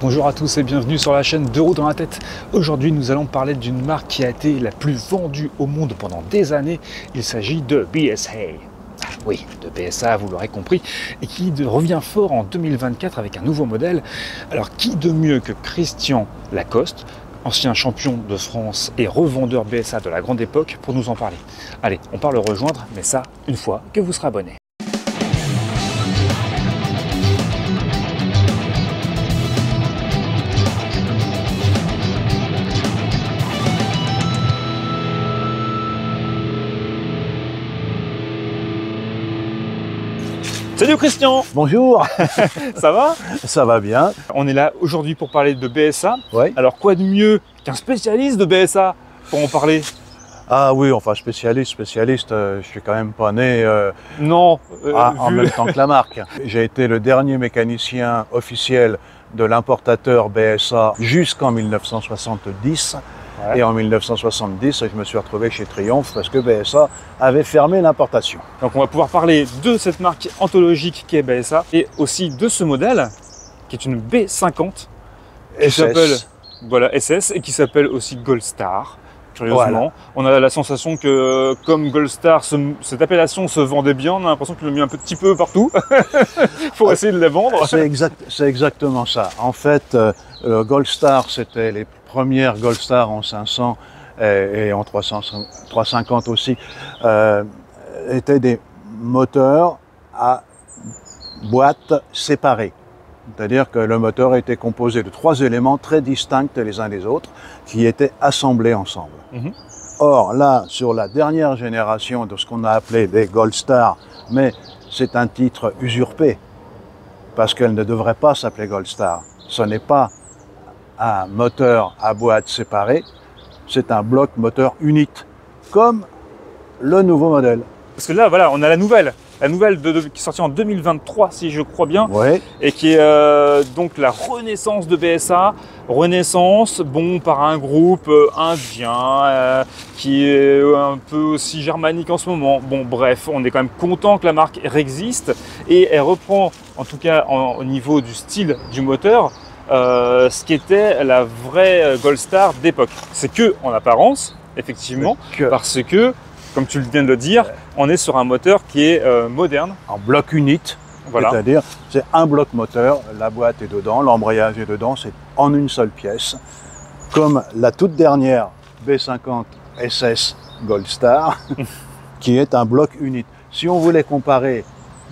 Bonjour à tous et bienvenue sur la chaîne 2 roues dans la tête. Aujourd'hui nous allons parler d'une marque qui a été la plus vendue au monde pendant des années. Il s'agit de BSA. Oui, de BSA, vous l'aurez compris, et qui revient fort en 2024 avec un nouveau modèle. Alors qui de mieux que Christian Lacoste, ancien champion de France et revendeur BSA de la grande époque, pour nous en parler. Allez, on part le rejoindre, mais ça une fois que vous serez abonné. Salut Christian! Bonjour. Ça va? Ça va bien. On est là aujourd'hui pour parler de BSA. Oui. Alors quoi de mieux qu'un spécialiste de BSA pour en parler? Ah oui, enfin spécialiste, je suis quand même pas né Non, en même temps que la marque. J'ai été le dernier mécanicien officiel de l'importateur BSA jusqu'en 1970. Ouais. Et en 1970, je me suis retrouvé chez Triumph parce que BSA avait fermé l'importation. Donc on va pouvoir parler de cette marque anthologique qui est BSA et aussi de ce modèle qui est une B50 qui s'appelle voilà, SS et qui s'appelle aussi Gold Star. Curieusement, voilà. On a la sensation que comme Gold Star, cette appellation se vendait bien, on a l'impression qu'il l'a mis un petit peu partout pour essayer de la vendre. C'est exactement ça. En fait, Gold Star, c'était les premières Gold Star en 500 et en 350 aussi, étaient des moteurs à boîte séparée. C'est-à-dire que le moteur était composé de 3 éléments très distincts les uns des autres qui étaient assemblés ensemble. Or, là, sur la dernière génération de ce qu'on a appelé des Gold Star, mais c'est un titre usurpé, parce qu'elle ne devrait pas s'appeler Gold Star. Ce n'est pas un moteur à boîte séparée, c'est un bloc moteur unit, comme le nouveau modèle. Parce que là, voilà, on a la nouvelle qui est sortie en 2023, si je crois bien, ouais. Et qui est donc la renaissance de BSA. Renaissance, bon, par un groupe indien, qui est un peu aussi germanique en ce moment. Bon, bref, on est quand même content que la marque réexiste et elle reprend, en tout cas au niveau du style du moteur, ce qui était la vraie Gold Star d'époque. C'est que en apparence, effectivement, parce que, comme tu viens de le dire, on est sur un moteur qui est moderne. En bloc unit, voilà. C'est-à-dire c'est un bloc moteur, la boîte est dedans, l'embrayage est dedans, c'est en une seule pièce. Comme la toute dernière B50 SS Gold Star, qui est un bloc unit. Si on voulait comparer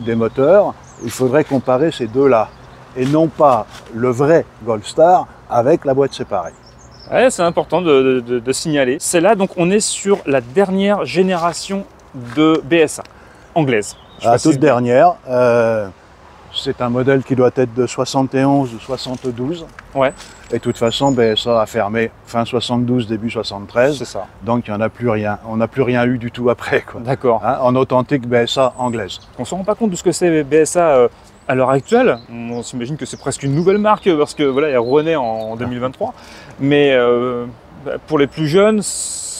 des moteurs, il faudrait comparer ces deux-là, et non pas le vrai Gold Star avec la boîte séparée. Ouais, c'est important de signaler. C'est là, donc on est sur la dernière génération de BSA anglaise. La toute dernière, c'est un modèle qui doit être de 71 ou 72. Ouais. Et de toute façon, BSA a fermé fin 72, début 73. C'est ça. Donc il n'y en a plus rien. On n'a plus rien eu du tout après. D'accord. Hein, en authentique BSA anglaise. On ne se rend pas compte de ce que c'est BSA à l'heure actuelle. On s'imagine que c'est presque une nouvelle marque parce que voilà, elle renaît en 2023. Mais pour les plus jeunes,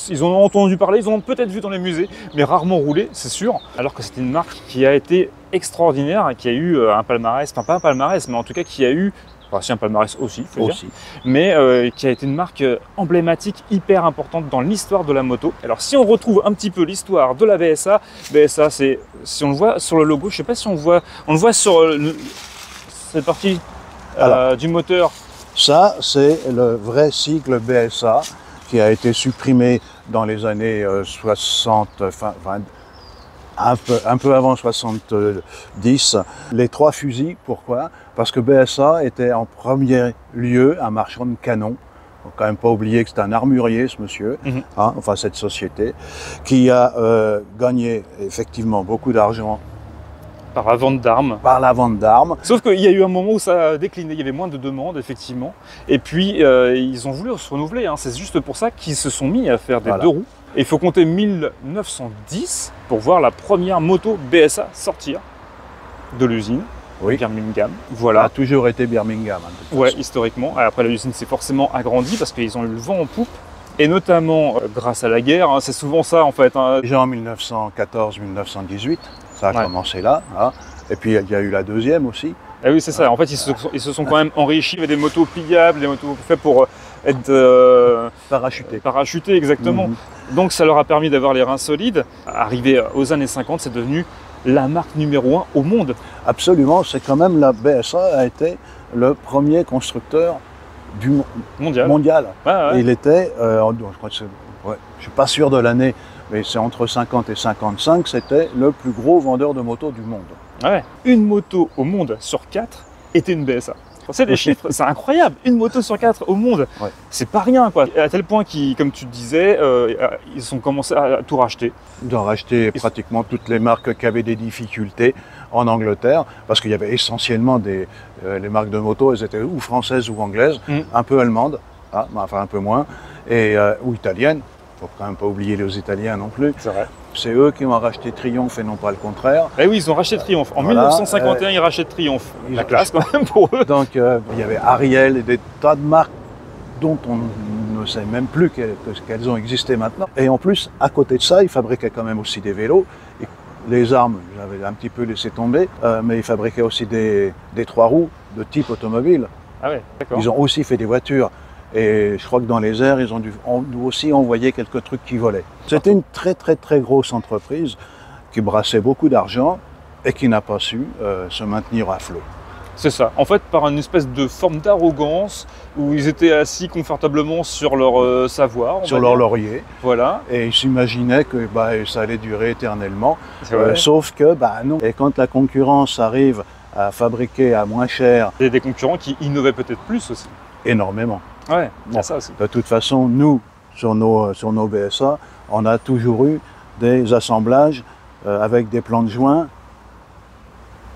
ils en ont entendu parler, ils en ont peut-être vu dans les musées, mais rarement roulé, c'est sûr. Alors que c'était une marque qui a été extraordinaire, qui a eu un palmarès, enfin pas un palmarès, mais en tout cas qui a eu, enfin si un palmarès aussi, faut dire, mais qui a été une marque emblématique, hyper importante dans l'histoire de la moto. Alors si on retrouve un petit peu l'histoire de la BSA, BSA c'est, si on le voit sur le logo, je sais pas si on le voit sur cette partie du moteur. Ça, c'est le vrai cycle BSA qui a été supprimé dans les années 60, un peu avant 70. Les 3 fusils, pourquoi? Parce que BSA était en premier lieu un marchand de canons. Il ne faut quand même pas oublier que c'est un armurier, ce monsieur, hein, enfin cette société, qui a gagné effectivement beaucoup d'argent. Par la vente d'armes. Par la vente d'armes. Sauf qu'il y a eu un moment où ça a décliné, il y avait moins de demandes, effectivement. Et puis, ils ont voulu se renouveler. Hein. C'est juste pour ça qu'ils se sont mis à faire des 2 roues. Et il faut compter 1910 pour voir la première moto BSA sortir de l'usine. Oui. Birmingham. Voilà. Ça a toujours été Birmingham. Hein, ouais, historiquement. Après, l'usine s'est forcément agrandie parce qu'ils ont eu le vent en poupe. Et notamment grâce à la guerre, hein, c'est souvent ça en fait. Hein. Déjà en 1914-1918. Ça a commencé là, hein. Et puis il y a eu la deuxième aussi, Ah oui, c'est ça. En fait, ils se sont quand même enrichis avec des motos pliables, des motos faites pour être parachutées, exactement. Donc, ça leur a permis d'avoir les reins solides. Arrivé aux années 50, c'est devenu la marque numéro 1 au monde. Absolument, c'est quand même la BSA a été le premier constructeur mondial. Ah, ouais. Il était, je crois que je suis pas sûr de l'année, mais c'est entre 50 et 55, c'était le plus gros vendeur de motos du monde. Ouais. Une moto au monde sur 4 était une BSA. C'est des chiffres, c'est incroyable. Une moto sur 4 au monde, c'est pas rien, quoi. À tel point qu'ils, comme tu disais, ils ont commencé à tout racheter. Ils ont racheté pratiquement toutes les marques qui avaient des difficultés en Angleterre, parce qu'il y avait essentiellement les marques de moto, elles étaient ou françaises ou anglaises, un peu allemandes, enfin un peu moins, ou italiennes. Il ne faut quand même pas oublier les Italiens non plus. C'est vrai. C'est eux qui ont racheté Triumph et non pas le contraire. Eh oui, ils ont racheté Triumph. En 1951, ils rachètent Triumph. La classe quand même pour eux. Donc il y avait Ariel et des tas de marques dont on ne sait même plus qu'elles ont existé maintenant. Et en plus, à côté de ça, ils fabriquaient quand même aussi des vélos. Et les armes, j'avais un petit peu laissé tomber, mais ils fabriquaient aussi des 3 roues de type automobile. Ah ouais, d'accord. Ils ont aussi fait des voitures. Et je crois que dans les airs, ils ont dû aussi envoyer quelques trucs qui volaient. C'était une très très très grosse entreprise qui brassait beaucoup d'argent et qui n'a pas su se maintenir à flot. C'est ça. En fait, par une espèce de forme d'arrogance où ils étaient assis confortablement sur leur savoir. Sur leur laurier. Voilà. Et ils s'imaginaient que ça allait durer éternellement. Sauf que non. Et quand la concurrence arrive à fabriquer à moins cher... Il y a des concurrents qui innovaient peut-être plus aussi. Énormément. Ouais, bon, ça aussi. De toute façon, nous, sur nos BSA, on a toujours eu des assemblages avec des plans de joint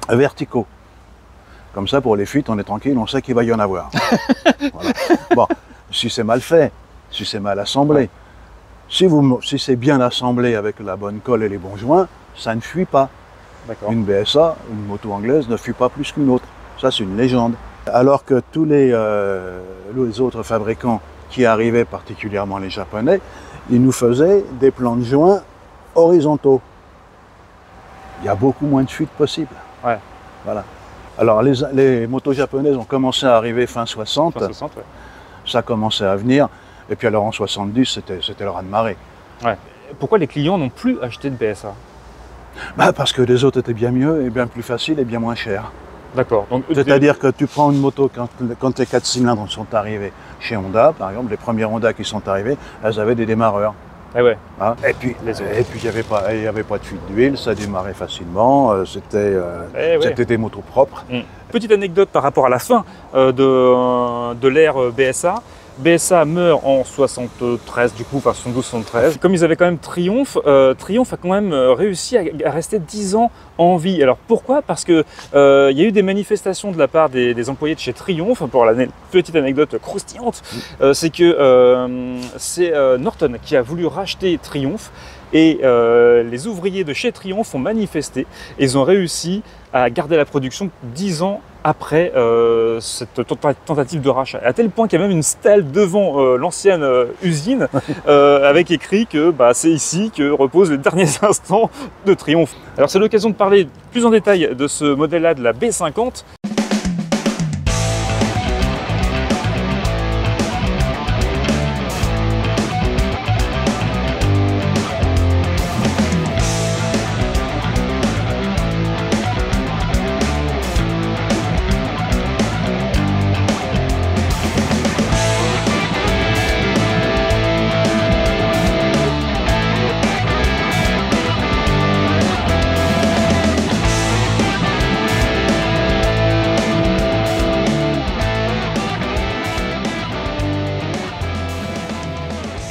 verticaux. Comme ça, pour les fuites, on est tranquille, on sait qu'il va y en avoir. Voilà. Bon, si c'est mal fait, si c'est mal assemblé, si c'est bien assemblé avec la bonne colle et les bons joints, ça ne fuit pas. Une BSA, une moto anglaise, ne fuit pas plus qu'une autre. Ça, c'est une légende. Alors que tous les autres fabricants qui arrivaient, particulièrement les Japonais, ils nous faisaient des plans de joints horizontaux. Il y a beaucoup moins de fuites possibles. Ouais. Voilà. Alors les motos japonaises ont commencé à arriver fin 60. Fin 60, ouais. Ça commençait à venir. Et puis alors en 70, c'était le raz-de-marée. Ouais. Pourquoi les clients n'ont plus acheté de BSA ? Parce que les autres étaient bien mieux et bien plus faciles et bien moins chers. D'accord. C'est-à-dire que tu prends une moto, quand les 4 cylindres sont arrivés chez Honda, par exemple, les premières Honda qui sont arrivées, elles avaient des démarreurs. Ah ouais. Et puis il n'y avait pas de fuite d'huile, ça démarrait facilement, c'était des motos propres. Petite anecdote par rapport à la fin de l'ère BSA. BSA meurt en 73, du coup, enfin 72-73. Comme ils avaient quand même Triumph, Triumph a quand même réussi à rester 10 ans en vie. Alors pourquoi ? Parce que il y a eu des manifestations de la part des employés de chez Triumph. Pour la petite anecdote croustillante, c'est que c'est Norton qui a voulu racheter Triumph. Et les ouvriers de chez Triumph ont manifesté et ils ont réussi à garder la production 10 ans après cette tentative de rachat. À tel point qu'il y a même une stèle devant l'ancienne usine avec écrit que c'est ici que reposent les derniers instants de Triumph. Alors c'est l'occasion de parler plus en détail de ce modèle-là de la B50.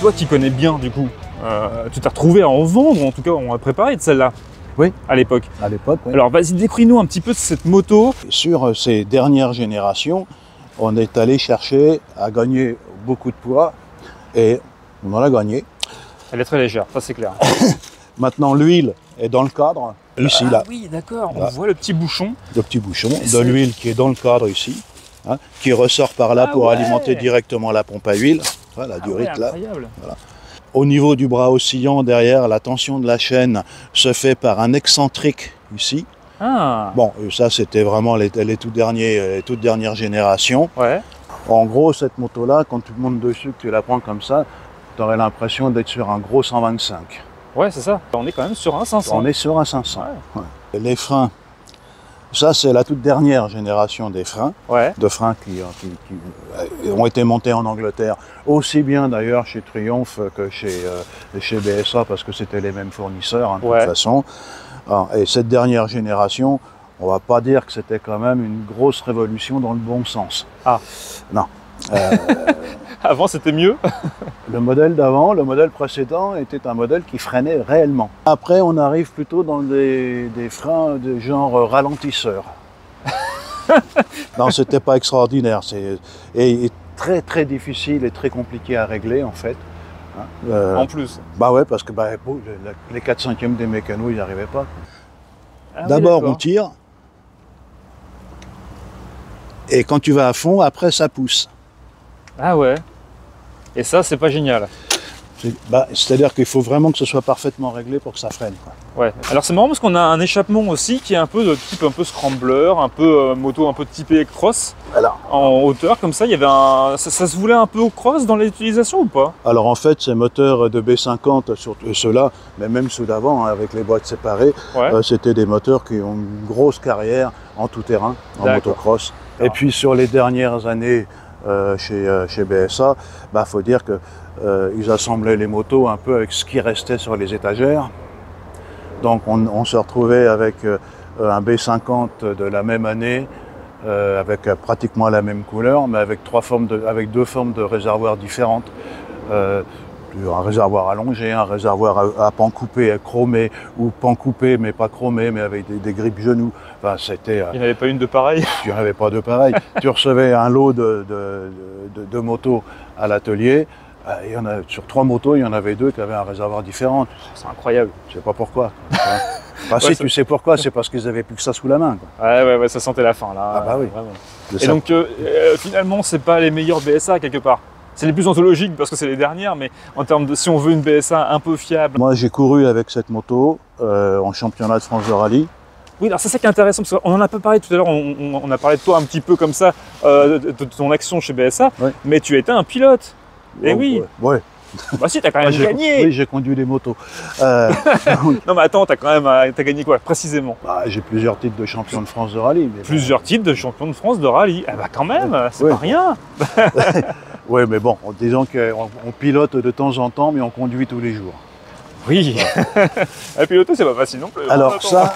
Toi qui connais bien du coup, tu t'es retrouvé à en vendre, en tout cas on a préparé de celle-là. Oui. À l'époque. À l'époque, oui. Alors vas-y, décris-nous un petit peu de cette moto. Sur ces dernières générations, on est allé chercher à gagner beaucoup de poids et on en a gagné. Elle est très légère, ça c'est clair. Maintenant l'huile est dans le cadre, ici là. Oui, d'accord, on voit le petit bouchon. Le petit bouchon de l'huile qui est dans le cadre ici, qui ressort par là pour alimenter directement la pompe à huile. Voilà, du rythme là. Voilà. Au niveau du bras oscillant derrière, la tension de la chaîne se fait par un excentrique ici. Ah. Bon, ça c'était vraiment les toutes dernières générations. Ouais. En gros, cette moto-là, quand tu montes dessus, que tu la prends comme ça, tu aurais l'impression d'être sur un gros 125. Ouais, c'est ça. On est quand même sur un 500. On est sur un 500. Ouais. Ouais. Les freins, ça c'est la toute dernière génération des freins, Ouais. de freins qui ont été montés en Angleterre, aussi bien d'ailleurs chez Triumph que chez BSA, parce que c'était les mêmes fournisseurs hein, de toute façon. Et cette dernière génération, on va pas dire que c'était quand même une grosse révolution dans le bon sens. Ah. Non. Avant, c'était mieux. Le modèle d'avant, le modèle précédent, était un modèle qui freinait réellement. Après, on arrive plutôt dans des freins de genre ralentisseur. Non, c'était pas extraordinaire. Et très très difficile et très compliqué à régler en fait. En plus. Bah ouais, parce que les 4/5 des mécanos, ils n'y arrivaient pas. Ah, D'abord, oui, on tire. Et quand tu vas à fond, après, ça pousse. Ah ouais. Et ça, c'est pas génial. C'est-à-dire qu'il faut vraiment que ce soit parfaitement réglé pour que ça freine, quoi. Ouais. Alors c'est marrant parce qu'on a un échappement aussi qui est un peu de type un peu scrambler, un peu moto un peu typé cross. Alors, En hauteur comme ça, il y avait ça se voulait un peu au cross dans l'utilisation ou pas? alors en fait, ces moteurs de B50, surtout ceux-là, mais même ceux d'avant, hein, avec les boîtes séparées, Ouais. c'était des moteurs qui ont une grosse carrière en tout-terrain, en D'accord. motocross. Ah. Et puis sur les dernières années chez BSA, faut dire que ils assemblaient les motos un peu avec ce qui restait sur les étagères. Donc on se retrouvait avec un B50 de la même année, avec pratiquement la même couleur, mais avec deux formes de réservoirs différentes. Un réservoir allongé, un réservoir à pan coupé, chromé, ou pan coupé mais pas chromé, mais avec des grippes genoux. Enfin, c'était. Il n'y en avait pas une de pareil. Tu n'en avais pas de pareil. Tu recevais un lot de motos à l'atelier. Sur 3 motos, il y en avait 2 qui avaient un réservoir différent. C'est incroyable. Je sais pas pourquoi. Enfin, si, tu sais pourquoi, c'est parce qu'ils avaient plus que ça sous la main, quoi. Ouais, ça sentait la fin là. Ah bah oui. Vraiment. C'est Et ça. donc finalement, c'est pas les meilleurs BSA quelque part. C'est les plus anthologiques parce que c'est les dernières, mais en termes de si on veut une BSA un peu fiable. Moi, j'ai couru avec cette moto en championnat de France de rallye. Oui, alors c'est ça qui est intéressant, parce qu'on en a pas parlé tout à l'heure, on a parlé de toi un petit peu comme ça, de ton action chez BSA, Ouais. mais tu étais un pilote. Eh Oh, oui. Ouais. Bah si, t'as quand même gagné. Oui, j'ai conduit des motos. Non mais attends, t'as gagné quoi précisément? J'ai plusieurs titres de champion de France de rallye. Mais Plusieurs titres de champion de France de rallye. Eh bah quand même, c'est Ouais. pas rien. Oui, mais bon, disons qu'on pilote de temps en temps, mais on conduit tous les jours. Oui. Un piloter, c'est pas facile non plus. Alors Attends. ça,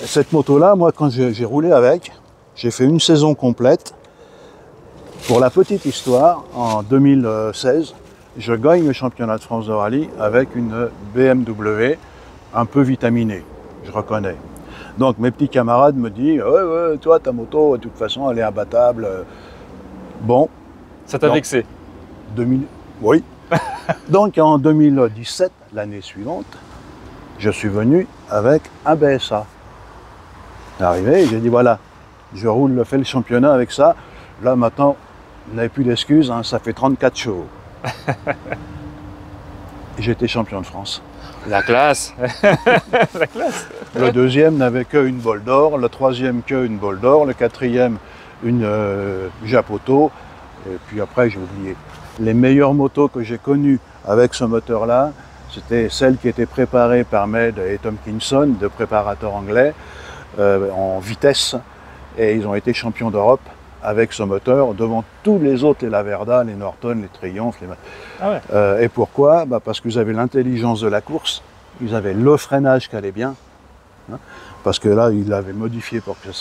cette moto-là, moi, quand j'ai roulé avec, j'ai fait une saison complète. Pour la petite histoire, en 2016, je gagne le championnat de France de rallye avec une BMW un peu vitaminée, je reconnais. Donc mes petits camarades me disent « Ouais, toi, ta moto, de toute façon, elle est imbattable. » Bon, Ça t'a Non. vexé. oui. Donc en 2017, l'année suivante, je suis venu avec un BSA. Arrivé, j'ai dit voilà, je fais le championnat avec ça. Là maintenant, vous n'avez plus d'excuses, hein, ça fait 34 chevaux. J'étais champion de France. La classe. La classe. Le deuxième n'avait qu'une bole d'or, le troisième qu'une bole d'or, le quatrième une Japoto, et puis après j'ai oublié. Les meilleures motos que j'ai connues avec ce moteur-là, c'était celles qui étaient préparées par Med et Tomkinson, deux préparateurs anglais, en vitesse, et ils ont été champions d'Europe avec ce moteur devant tous les autres, les Laverda, les Norton, les Triumph. Ah ouais. Et pourquoi? Parce qu'ils avaient l'intelligence de la course, ils avaient le freinage qui allait bien, hein, parce que là, ils l'avaient modifié pour que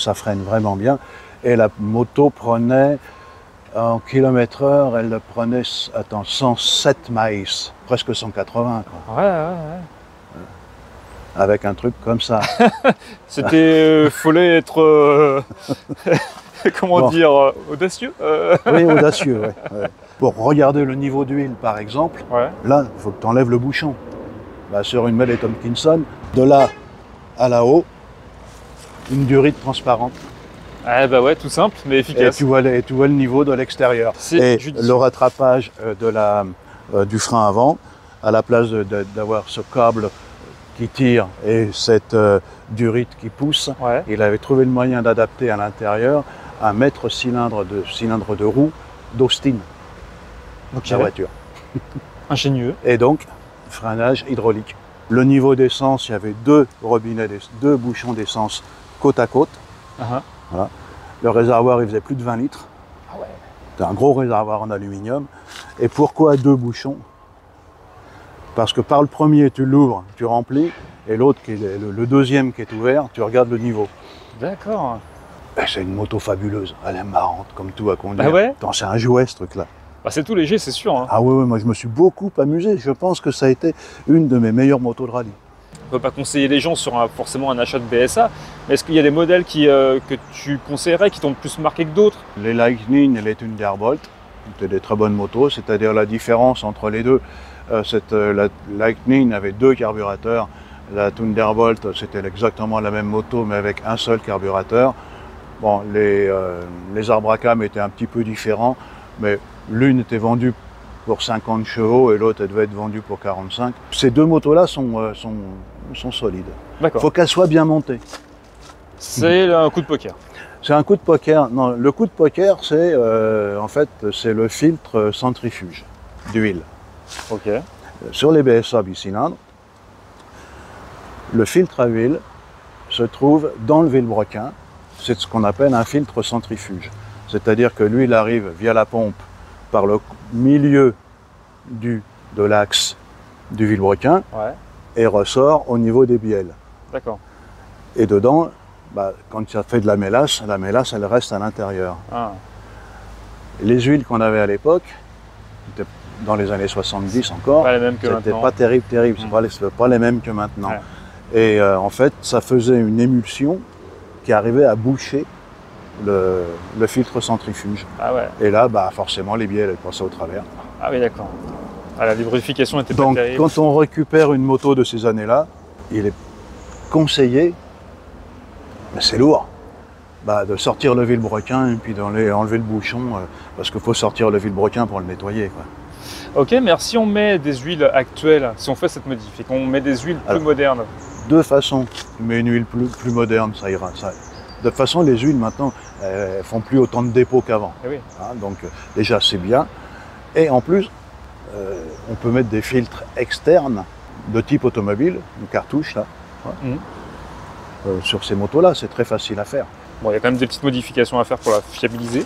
ça freine vraiment bien, et la moto prenait, en km/h, elle prenait 107 miles, presque 180, quoi, Ouais. avec un truc comme ça. C'était, fallait être, comment Bon. dire, audacieux. Oui, audacieux, ouais. Pour regarder le niveau d'huile, par exemple, Ouais. là, il faut que tu enlèves le bouchon. Sur une Med Tomkinson, de là à là-haut, une durite transparente. Ah bah ouais, tout simple, mais Et efficace. tu vois le niveau de l'extérieur. C'est Et judicieux. le rattrapage du frein avant, à la place d'avoir ce câble qui tire et cette durite qui pousse, Ouais. il avait trouvé le moyen d'adapter à l'intérieur un mètre cylindre de roue d'Austin, Ok. la voiture. Ingénieux. Et donc, freinage hydraulique. Le niveau d'essence, il y avait deux bouchons d'essence côte à côte. Ah, Le réservoir, il faisait plus de 20 litres. ah ouais. C'était un gros réservoir en aluminium. Et pourquoi deux bouchons? Parce que par le premier, tu l'ouvres, tu remplis, et l'autre, le deuxième qui est ouvert, tu regardes le niveau. D'accord. Et c'est une moto fabuleuse. Elle est marrante, comme tout à conduire. Ah ouais? Attends, c'est un jouet, ce truc-là. Bah, c'est tout léger, c'est sûr. Hein. Ah ouais, moi, je me suis beaucoup amusé. Je pense que ça a été une de mes meilleures motos de rallye. On ne peut pas conseiller les gens sur forcément un achat de BSA, mais est-ce qu'il y a des modèles que tu conseillerais qui t'ont plus marqué que d'autres? Les Lightning et les Thunderbolt, c'était des très bonnes motos. C'est-à-dire la différence entre les deux. La Lightning avait deux carburateurs. La Thunderbolt, c'était exactement la même moto, mais avec un seul carburateur. Bon, les arbres à cam étaient un petit peu différents, mais l'une était vendue pour 50 chevaux et l'autre devait être vendue pour 45. Ces deux motos-là sont solides. Il D'accord. faut qu'elles soient bien montées. C'est un coup de poker. C'est un coup de poker. Non, le coup de poker, c'est en fait c'est le filtre centrifuge d'huile. Ok. Sur les BSA bicylindres, le filtre à huile se trouve dans le vilebrequin. C'est ce qu'on appelle un filtre centrifuge. C'est-à-dire que l'huile arrive via la pompe par le milieu de l'axe du vilebrequin Ouais. et ressort au niveau des bielles. D'accord. Et dedans, quand ça fait de la mélasse, elle reste à l'intérieur. Ah. Les huiles qu'on avait à l'époque, dans les années 70 encore, Pas les mêmes que c'était maintenant. pas terrible. C'est pas les mêmes que maintenant. Ouais. Et en fait, ça faisait une émulsion qui arrivait à boucher le filtre centrifuge. Ah ouais. Et là, forcément, les bielles, elles passaient au travers. Ah oui, d'accord. Ah, la lubrification était pas Donc, terrible. quand on récupère une moto de ces années-là, il est conseillé, mais c'est lourd, de sortir le vilebrequin et puis enlever le bouchon, parce qu'il faut sortir le vilebrequin pour le nettoyer, quoi. Ok, mais alors si on met des huiles actuelles, si on fait cette modif et qu'on met des huiles plus modernes, Deux façons. Tu mets une huile plus moderne, ça ira. De toute façon, les huiles maintenant, elles font plus autant de dépôts qu'avant. eh oui. Donc déjà, c'est bien. Et en plus, on peut mettre des filtres externes de type automobile, une cartouche là. Sur ces motos-là, c'est très facile à faire. Bon, il y a quand même des petites modifications à faire pour la fiabiliser,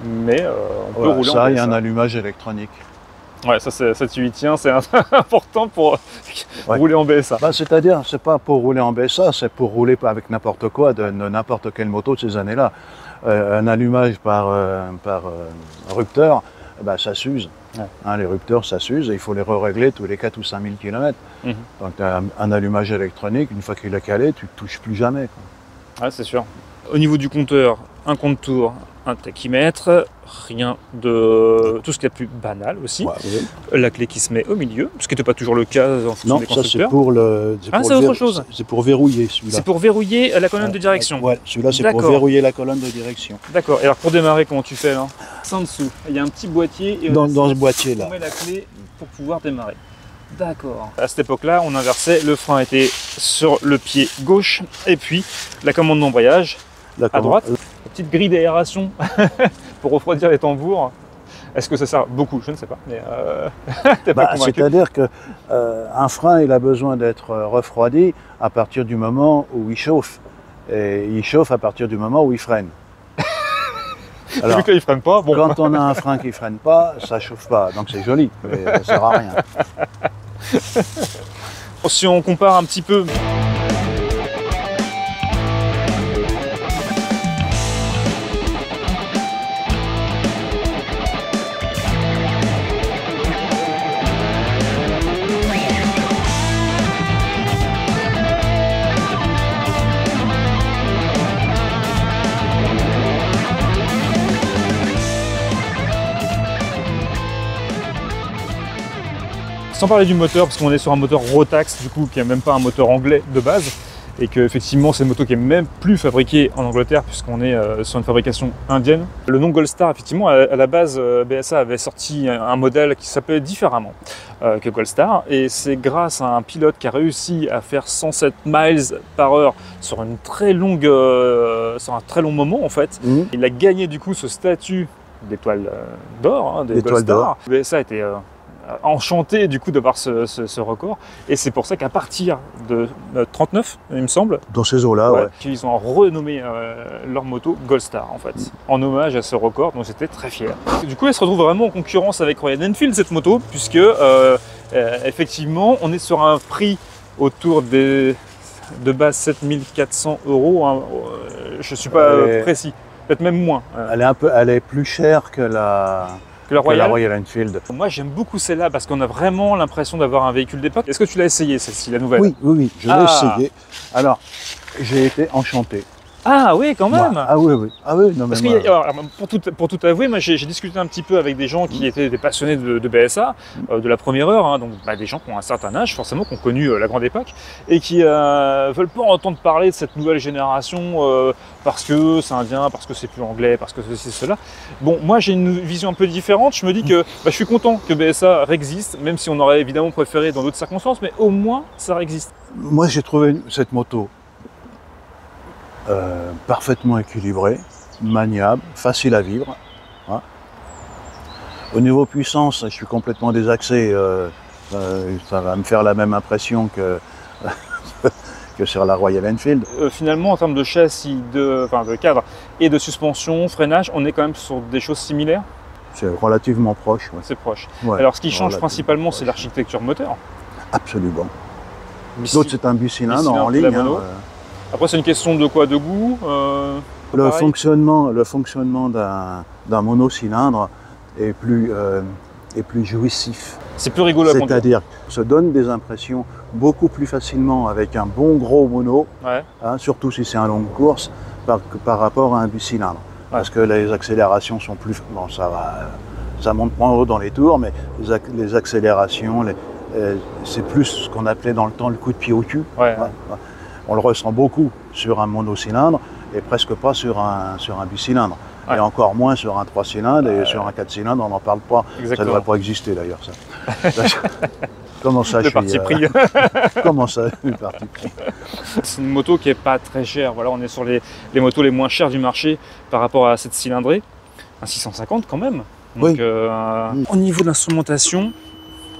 mais on peut Voilà, rouler en ça, il y a BSA. un allumage électronique. Ouais, ça tu y tiens, c'est important pour Ouais. rouler en BSA. C'est-à-dire, c'est pas pour rouler en BSA, c'est pour rouler avec n'importe quoi, de n'importe quelle moto de ces années-là. Un allumage par rupteur, ça s'use. Ouais. Les rupteurs, ça s'use et il faut les régler tous les 4 ou 5 000 km. Mhm. Donc, un allumage électronique, une fois qu'il est calé, tu ne touches plus jamais, quoi. Ouais, c'est sûr. Au niveau du compteur, un compte-tour, un tachymètre, rien de tout ce qui est plus banal aussi. Ouais, oui. La clé qui se met au milieu, ce qui n'était pas toujours le cas en fonction Non, des ça c'est constructeurs. pour le. C'est autre chose. C'est pour verrouiller celui-là. C'est pour verrouiller la colonne de direction. Ouais, celui-là c'est pour D'accord. verrouiller la colonne de direction. D'accord. Et alors pour démarrer, comment tu fais là? C'est en dessous. Il y a un petit boîtier et Dans ce boîtier-là. on met la clé pour pouvoir démarrer. D'accord. À cette époque-là, on inversait, le frein était sur le pied gauche et puis la commande d'embrayage à droite. La petite grille d'aération pour refroidir les tambours. Est-ce que ça sert beaucoup? Je ne sais pas. Mais t'es pas convaincu? C'est-à-dire que un frein, il a besoin d'être refroidi à partir du moment où il chauffe. Et il chauffe à partir du moment où il freine. Alors, Vu qu'il ne freine pas, bon. quand on a un frein qui ne freine pas, ça ne chauffe pas. Donc c'est joli, mais ça ne sert à rien. Si on compare un petit peu. Sans parler du moteur, parce qu'on est sur un moteur Rotax, du coup, qui n'est même pas un moteur anglais de base. et que effectivement c'est une moto qui est même plus fabriquée en Angleterre puisqu'on est sur une fabrication indienne. Le nom Goldstar, effectivement, à la base, BSA avait sorti un modèle qui s'appelait différemment que Goldstar, et c'est grâce à un pilote qui a réussi à faire 107 miles par heure sur une très longue, sur un très long moment en fait. Il a gagné du coup ce statut d'étoile d'or, hein, des Goldstar. BSA a été enchanté du coup d'avoir ce record, et c'est pour ça qu'à partir de 39 il me semble, dans ces eaux-là, ouais, qu'ils ont renommé leur moto Goldstar en fait, en hommage à ce record dont j'étais très fier. Du coup elle se retrouve vraiment en concurrence avec Royal Enfield cette moto, puisque effectivement on est sur un prix autour de base 7400 €, hein. Je suis pas précis, peut-être même moins. Elle est plus chère que la Royal Enfield. Moi j'aime beaucoup celle-là parce qu'on a vraiment l'impression d'avoir un véhicule d'époque. Est-ce que tu l'as essayé celle-ci, la nouvelle? Oui, je l'ai essayé. Alors, j'ai été enchanté. Ah oui, quand même. Oui, non, parce que pour tout avouer, moi j'ai discuté un petit peu avec des gens qui étaient des passionnés de BSA, de la première heure, hein, donc des gens qui ont un certain âge, forcément, qui ont connu la grande époque, et qui veulent pas entendre parler de cette nouvelle génération parce que c'est indien, parce que c'est plus anglais, parce que ceci, cela. Bon, moi j'ai une vision un peu différente. Je me dis que je suis content que BSA existe, même si on aurait évidemment préféré dans d'autres circonstances, mais au moins ça existe. Moi j'ai trouvé cette moto parfaitement équilibré, maniable, facile à vivre. Hein. Au niveau puissance, je suis complètement désaxé. Ça va me faire la même impression que, que sur la Royal Enfield. Finalement, en termes de châssis, de cadre et de suspension, freinage, on est quand même sur des choses similaires. C'est relativement proche. Ouais. C'est proche. Ouais, alors, ce qui change principalement, c'est l'architecture moteur. Absolument. L'autre, c'est un bicylindre en ligne. Après, c'est une question de quoi? De goût le fonctionnement d'un monocylindre est plus jouissif. C'est plus rigolo à conduire. C'est-à-dire que se donne des impressions beaucoup plus facilement avec un bon gros mono, hein, surtout si c'est un longue course, par rapport à un bicylindre. Parce que les accélérations sont plus... Bon, ça monte moins haut dans les tours, mais les accélérations, c'est plus ce qu'on appelait dans le temps le coup de pied au cul. On le ressent beaucoup sur un monocylindre et presque pas sur un bicylindre. Et encore moins sur un 3 cylindres et sur un 4 cylindres, on n'en parle pas. Exactement. Ça ne devrait pas exister d'ailleurs, ça. Comment ça, le parti pris. Comment ça, le parti pris? C'est une moto qui n'est pas très chère. Voilà, on est sur les motos les moins chères du marché par rapport à cette cylindrée. Un 650 quand même. Donc, au niveau de l'instrumentation,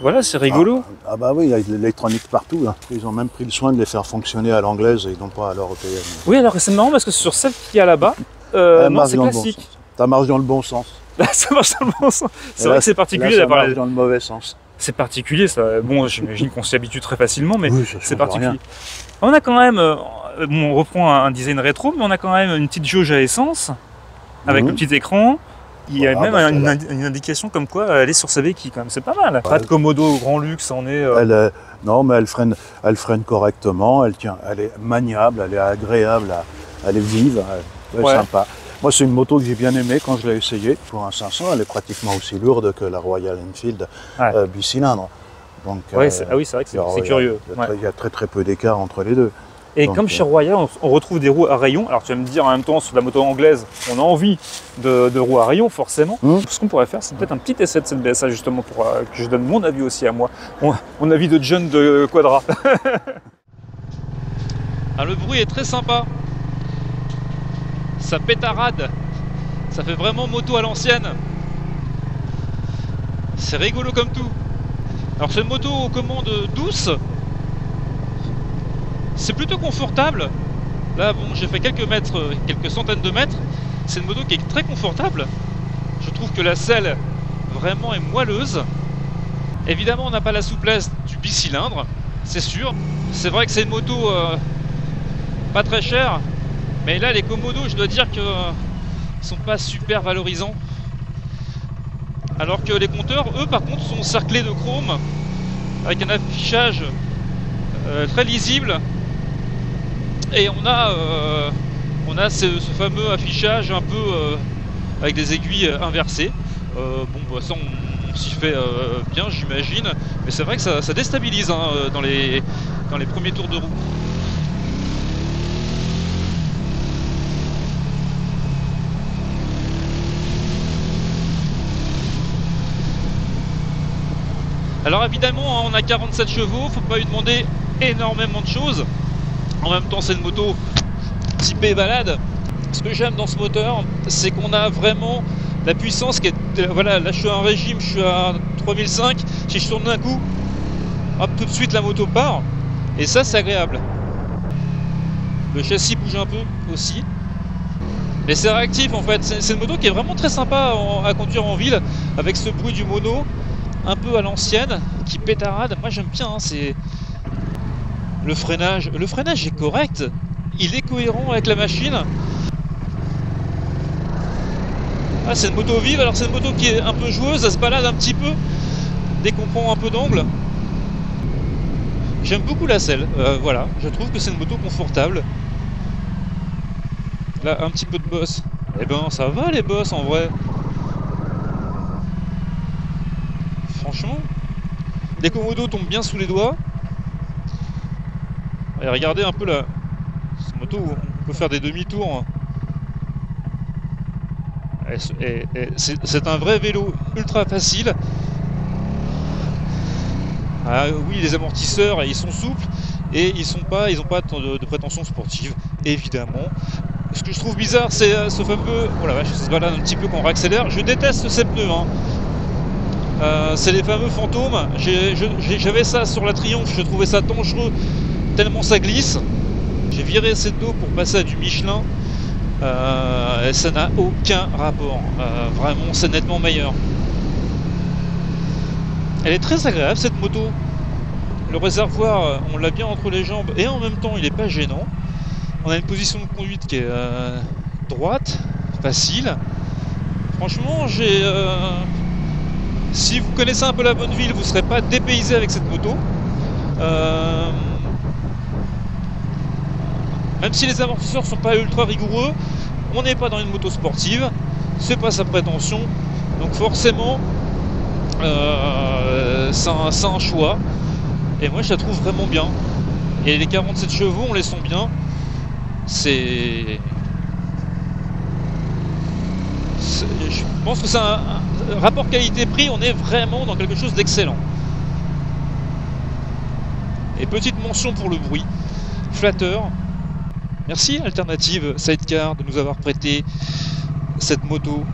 voilà, c'est rigolo. Ah bah oui, il y a de l'électronique partout. Là. Ils ont même pris le soin de les faire fonctionner à l'anglaise et non pas à l'européenne. Oui, alors c'est marrant parce que sur celle qu'il y a là-bas, non, c'est classique. Bon, ça marche dans le bon sens. Ça marche dans le bon sens. C'est vrai que c'est particulier d'avoir... Ça marche dans le mauvais sens. C'est particulier, ça. Bon, j'imagine qu'on s'y habitue très facilement, mais oui, c'est particulier. Rien. On a quand même, on reprend un design rétro, mais on a quand même une petite jauge à essence, avec le petit écran. Il y a même une indication comme quoi elle est sur sa béquille quand même, c'est pas mal. Pas de Komodo grand luxe, on est... Non, mais elle freine correctement, elle est maniable, elle est agréable, elle est vive, elle est sympa. Moi, c'est une moto que j'ai bien aimée quand je l'ai essayée. Pour un 500, elle est pratiquement aussi lourde que la Royal Enfield bicylindre. Donc, c'est vrai que c'est curieux. Il y a très peu d'écart entre les deux. Et donc, comme chez Royal, on retrouve des roues à rayons. Alors tu vas me dire en même temps, sur la moto anglaise, on a envie de roues à rayons forcément. Ce qu'on pourrait faire, c'est peut-être un petit essai de cette BSA justement pour que je donne mon avis aussi à moi. Mon avis de jeune de Quadra. Le bruit est très sympa. Ça pétarade. Ça fait vraiment moto à l'ancienne. C'est rigolo comme tout. Alors c'est une moto aux commandes douces. C'est plutôt confortable. Là, bon, j'ai fait quelques centaines de mètres. C'est une moto qui est très confortable. Je trouve que la selle vraiment est moelleuse. Évidemment, on n'a pas la souplesse du bicylindre, c'est sûr. C'est vrai que c'est une moto pas très chère. Mais là, les Komodo, je dois dire que sont pas super valorisants. Alors que les compteurs, eux, par contre, sont cerclés de chrome avec un affichage très lisible. Et on a ce fameux affichage un peu avec des aiguilles inversées. Bon, ça on s'y fait bien, j'imagine. Mais c'est vrai que ça déstabilise hein, dans les premiers tours de roue. Alors évidemment, on a 47 chevaux, faut pas lui demander énormément de choses. En même temps, c'est une moto typée balade. Ce que j'aime dans ce moteur, c'est qu'on a vraiment la puissance qui est... Voilà, là je suis en régime, je suis à 3005. Si je tourne d'un coup, hop, tout de suite la moto part. Et ça, c'est agréable. Le châssis bouge un peu aussi. Mais c'est réactif en fait. C'est une moto qui est vraiment très sympa à conduire en ville. Avec ce bruit du mono, un peu à l'ancienne, qui pétarade. Moi j'aime bien, hein, c'est... Le freinage est correct. Il est cohérent avec la machine. Ah, c'est une moto vive, alors c'est une moto qui est un peu joueuse, elle se balade un petit peu dès qu'on prend un peu d'angle. J'aime beaucoup la selle, voilà, je trouve que c'est une moto confortable. Là, un petit peu de bosse. Eh ben, ça va les bosses en vrai. Franchement, les commodos tombent bien sous les doigts. Et regardez un peu là, cette moto où on peut faire des demi-tours. C'est un vrai vélo ultra facile. Ah, oui, les amortisseurs ils sont souples et ils n'ont pas de prétention sportive, évidemment. Ce que je trouve bizarre, c'est ce fameux... Oh la vache, ça se balade un petit peu quand on réaccélère. Je déteste ces pneus, hein. C'est les fameux fantômes. J'avais ça sur la Triumph, je trouvais ça dangereux tellement ça glisse. J'ai viré cette dos pour passer à du Michelin. Et ça n'a aucun rapport, vraiment c'est nettement meilleur. Elle est très agréable cette moto. Le réservoir, on l'a bien entre les jambes et en même temps il n'est pas gênant. On a une position de conduite qui est droite, facile. Franchement, si vous connaissez un peu la bonne ville, vous ne serez pas dépaysé avec cette moto. Même si les amortisseurs sont pas ultra rigoureux, on n'est pas dans une moto sportive, c'est pas sa prétention, donc forcément c'est un choix, et moi je la trouve vraiment bien. Et les 47 chevaux, on les sent bien, je pense que c'est un rapport qualité-prix, on est vraiment dans quelque chose d'excellent. Et petite mention pour le bruit, flatteur. Merci Alternative Sidecar de nous avoir prêté cette moto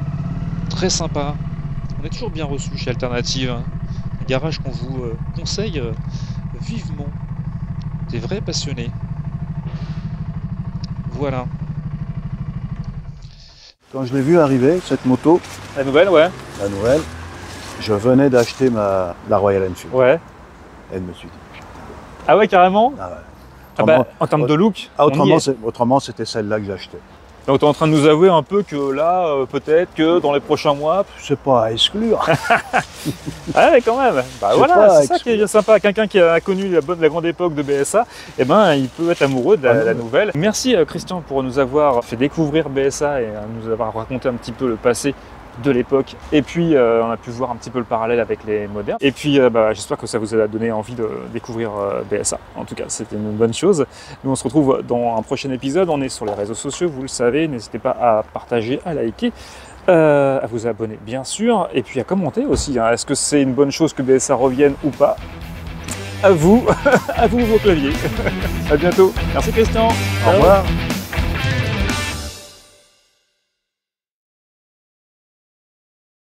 très sympa. On est toujours bien reçu chez Alternative, un garage qu'on vous conseille vivement. Des vrais passionnés. Voilà. Quand je l'ai vu arriver, cette moto, La nouvelle, ouais. la nouvelle, je venais d'acheter la Royal Enfield. Ouais. Et je me suis dit, Ah ouais, carrément. ah ouais. Ah bah, en termes de look, on y est. Autrement, c'était celle-là que j'achetais. Donc tu es en train de nous avouer un peu que là, peut-être que dans les prochains mois... C'est pas à exclure. Ah ouais, quand même. Bah C'est voilà, pas c'est ça qui est bien sympa. Quelqu'un qui a connu la grande époque de BSA, eh ben, il peut être amoureux de la nouvelle. Merci Christian pour nous avoir fait découvrir BSA et nous avoir raconté un petit peu le passé de l'époque. Et puis on a pu voir un petit peu le parallèle avec les modernes. Et puis j'espère que ça vous a donné envie de découvrir BSA. En tout cas, c'était une bonne chose. Nous, on se retrouve dans un prochain épisode. On est sur les réseaux sociaux, vous le savez. N'hésitez pas à partager, à liker, à vous abonner, bien sûr. Et puis à commenter aussi. Hein. Est-ce que c'est une bonne chose que BSA revienne ou pas? À vous, à vous vos claviers. À bientôt. Merci Christian. Au revoir.